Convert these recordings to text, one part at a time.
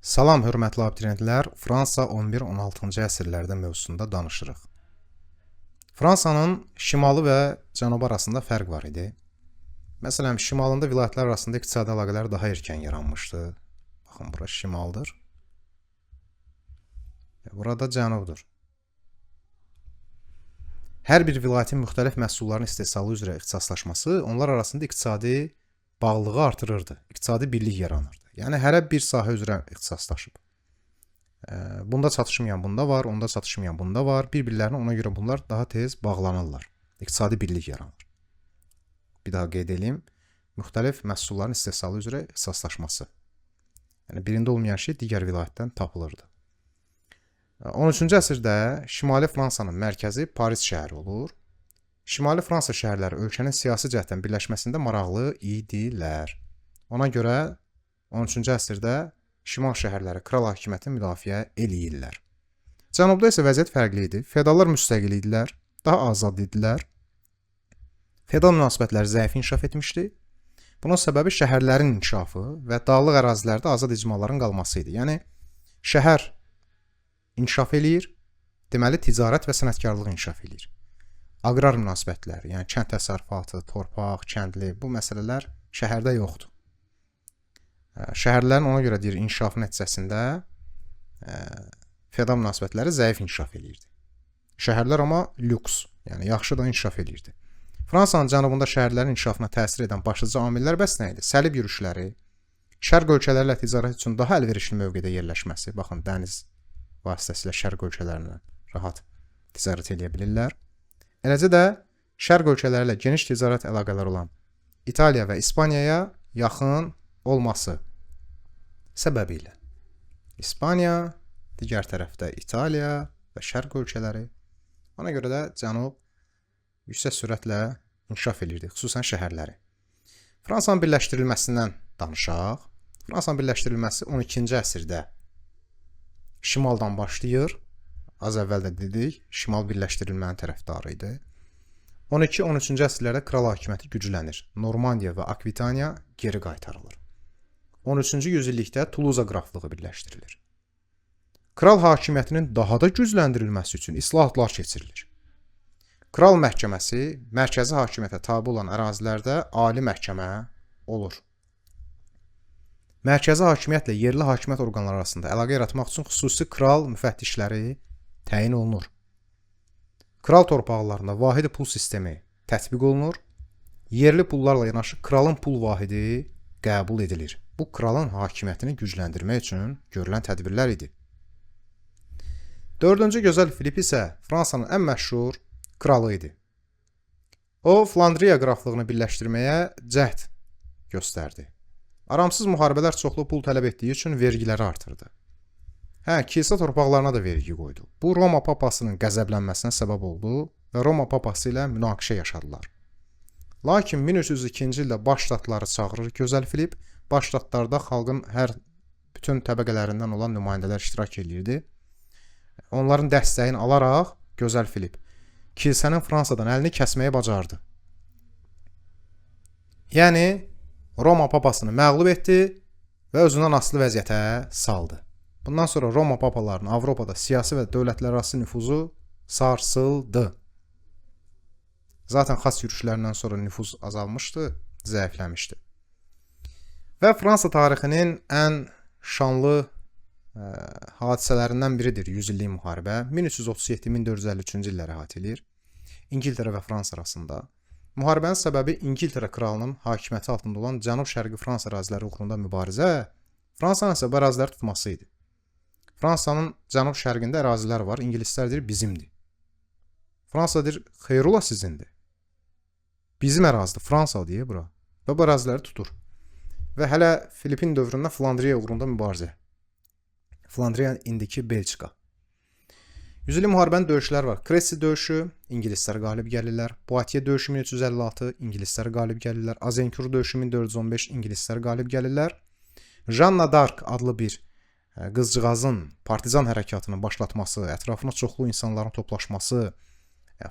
Salam, hörmətli abituriyentlər. Fransa 11-16-cı əsrlərdə mövzusunda danışırıq. Fransanın şimalı və cənubu arasında fərq var idi. Məsələn, şimalında vilayətlər arasında iqtisadi əlaqələr daha erkən yaranmışdı. Baxın, bura şimaldır. Burada cənubdur. Hər bir vilayətin müxtəlif məhsulların istehsalı üzrə ixtisaslaşması onlar arasında iqtisadi bağlılığı artırırdı. İqtisadi birlik yaranırdı. Yəni, hərə bir sahə üzrə ixtisaslaşıb. Bunda çatışmayan bunda var, onda çatışmayan bunda var. Bir-birlərinə ona görə bunlar daha tez bağlanırlar. İqtisadi birlik yaranır. Bir daha qeyd edeyim. Müxtəlif məhsulların istehsalı üzrə ixtisaslaşması. Yəni, birində olmayan şey digər vilayətdən tapılırdı. 13-cü əsrdə Şimali Fransanın mərkəzi Paris şəhəri olur. Şimali Fransa şəhərləri ölkənin siyasi cəhətdən birləşməsində maraqlı idilər. Ona görə 13-cü əsrdə şimal şəhərləri kral hakimiyyətini müdafiə eləyirlər. Cənubda isə vəziyyət fərqli idi. Feodallar müstəqil idilər, daha azad idilər. Feodal münasibətlər zəif inkişaf etmişdi. Bunun səbəbi şəhərlərin inkişafı və dağlıq ərazilərdə azad icmaların qalması idi. Yəni, şəhər inkişaf eləyir, deməli ticarət və sənətkarlıq inkişaf eləyir. Aqrar münasibətlər, yəni kənd təsərrüfatı, torpaq, kəndli, bu məsələlər şəhərdə yoxdur. Şəhərlərin ona görə deyir, inkişafı nəticəsində feodal münasibətləri zəif inkişaf eləyirdi. Şəhərlər amma lüks, yəni yaxşı da inkişaf eləyirdi. Fransanın cənubunda şəhərlərin inkişafına təsir edən başlıca amillər bəs nə idi? Səlib yürüşləri, şərq ölkələri ilə ticarət üçün daha əlverişli mövqedə yerləşməsi, baxın, dəniz vasitəsilə şərq ölkələrindən rahat ticarət edə bilirlər. Eləcə də şərq ölkələri ilə geniş ticarət əlaqələri olan İtaliya və İspaniyaya yaxın olması səbəbilə. İspaniya, digər tərəfdə İtaliya və şərq ölkələri. Ona görə də cənub yüksək sürətlə inkişaf edirdi, xüsusən şəhərləri. Fransanın birləşdirilməsindən danışaq. Fransanın birləşdirilməsi 12-ci əsrdə şimaldan başlayır. Az əvvəl də dedik, şimal birləşdirilmənin tərəfdarı idi. 12-13-cü əsrlərdə kral hakimiyyəti güclənir. Normandiya və Akvitaniya geri qaytarılır. 13-cü yüzillikdə Tuluza qraflığı birləşdirilir. Kral hakimiyyətinin daha da gücləndirilməsi üçün islahatlar keçirilir. Kral məhkəməsi mərkəzi hakimiyyətə tabe olan ərazilərdə ali məhkəmə olur. Mərkəzi hakimiyyətlə yerli hakimiyyət orqanları arasında əlaqə yaratmaq üçün xüsusi kral müfəttişləri təyin olunur. Kral torpaqlarında vahidi pul sistemi tətbiq olunur. Yerli pullarla yanaşı kralın pul vahidi qəbul edilir. Bu, kralın hakimiyyətini gücləndirmək üçün görülən tədbirlər idi. 4-cü Gözəl Filip isə Fransanın ən məşhur kralı idi. O, Flandriya qraflığını birləşdirməyə cəhd göstərdi. Aramsız müharibələr çoxlu pul tələb etdiyi üçün vergiləri artırdı. Kilsə torpaqlarına da vergi qoydu. Bu, Roma papasının qəzəblənməsinə səbəb oldu və Roma papası ilə münaqişə yaşadılar. Lakin 1302-ci ildə baş ştatları çağırır Gözəl Filip. Baş ştatlarda xalqın bütün təbəqələrindən olan nümayəndələr iştirak edirdi. Onların dəstəyini alaraq Gözəl Filip kilsənin Fransadan əlini kəsməyi bacardı. Yəni, Roma papasını məğlub etdi və özündən asılı vəziyyətə saldı. Bundan sonra Roma papalarının Avropada siyasi və dövlətlərarası nüfuzu sarsıldı. Zaten xas yürüşlərindən sonra nüfuz azalmışdı, zəifləmişdi. Və Fransa tarixinin ən şanlı hadisələrindən biridir 100 illik müharibə. 1337-1453-cü illəri əhatə edir. İngiltərə və Fransa arasında. Müharibənin səbəbi İngiltərə kralının hakimiyyəti altında olan cənub-şərqi Fransa əraziləri uğrunda mübarizə, Fransanın isə bu əraziləri tutması idi. Fransanın cənub-şərqində ərazilər var, ingilislər deyir, bizimdir. Fransa deyir, xeyr ola sizindir. Bizim ərazidir, Fransa deyə bura. Və bu əraziləri tutur. Və hələ Filipin dövründə Flandriya uğrunda mübarizə. Flandriya indiki Belçika. 100 illik müharibənin döyüşləri var. Kresi döyüşü, ingilislər qalib gəlirlər. Poitiers döyüşü 1356, ingilislər qalib gəlirlər. Azincourt döyüşü 1415, ingilislər qalib gəlirlər. Jeanne d'Arc adlı bir qızcığazın partizan hərəkatını başlatması, ətrafına çoxlu insanların toplaşması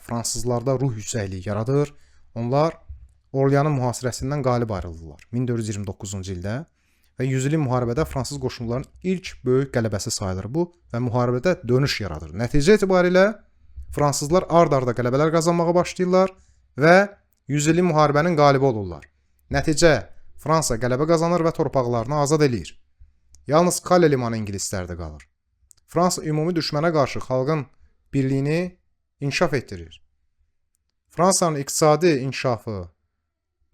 fransızlarda ruh yüksəkliyi yaradır. Onlar Orleanın mühasirəsindən qalib ayrıldılar 1429-cu ildə və 100 illik müharibədə fransız qoşunlarının ilk böyük qələbəsi sayılır bu və müharibədə dönüş yaradır. Nəticə etibarilə fransızlar ard-arda qələbələr qazanmağa başlayırlar və 100 illik müharibənin qalibi olurlar. Nəticə Fransa qələbə qazanır və torpaqlarını azad eləyir. Yalnız Kale limanı ingilislərdə qalır. Fransa ümumi düşmənə qarşı xalqın birliyini inkişaf etdirir. Fransanın iqtisadi inkişafı,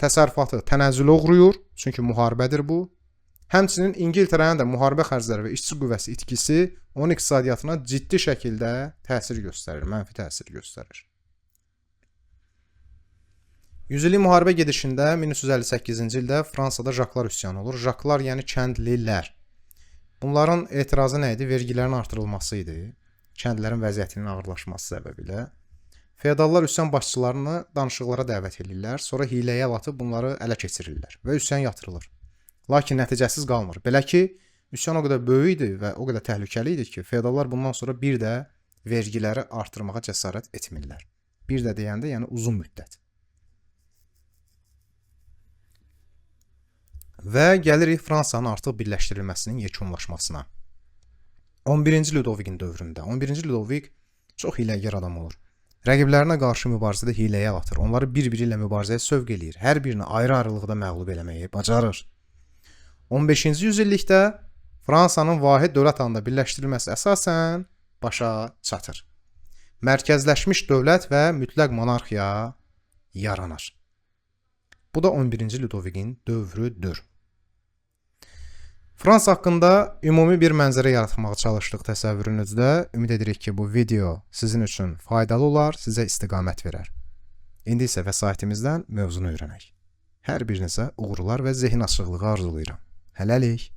təsərrüfatı tənəzzülə uğrayır, çünki müharibədir bu. Həmçinin İngiltərənin də müharibə xərcləri və işçi qüvvəsi itkisi onun iqtisadiyyatına ciddi şəkildə təsir göstərir, mənfi təsir göstərir. 100 illik müharibə gedişində 1358-ci ildə Fransada Jaklar üsyanı olur. Jaklar yəni kəndlilər. Bunların etirazı nə idi? Vergilərin artırılması idi. Kəndlərin vəziyyətinin ağırlaşması səbəbilə. Feodallar üsyan başçılarını danışıqlara dəvət edirlər, sonra hiləyə batıb bunları ələ keçirirlər və üsyan yatırılır. Lakin nəticəsiz qalmır. Belə ki, üsyan o qədər böyük idi və o qədər təhlükəli idi ki, feodallar bundan sonra bir də vergiləri artırmağa cəsarət etmirlər. Bir də deyəndə, yəni uzun müddət. Və gəlirik Fransanın artıq birləşdirilməsinin yekunlaşmasına. 11-ci Ludovikin dövründə. 11-ci Ludovik çox hiləgər adam olur. Rəqiblərinə qarşı mübarizədə hiləyə batır. Onları bir-biri ilə mübarizəyə sövq eləyir. Hər birini ayrı-ayrılıqda məğlub eləməyi bacarır. 15-ci yüzillikdə Fransanın vahid dövlət halında birləşdirilməsi əsasən başa çatır. Mərkəzləşmiş dövlət və mütləq monarxiya yaranır. Bu da 11-ci Ludovikin dövrüdür. Fransa haqqında ümumi bir mənzərə yaratmağa çalışdıq təsəvvürünüzdə. Ümid edirik ki, bu video sizin üçün faydalı olar, sizə istiqamət verər. İndi isə vəsaitimizdən mövzunu öyrənək. Hər birinizə uğurlar və zehin açıqlığı arzulayıram. Hələlik.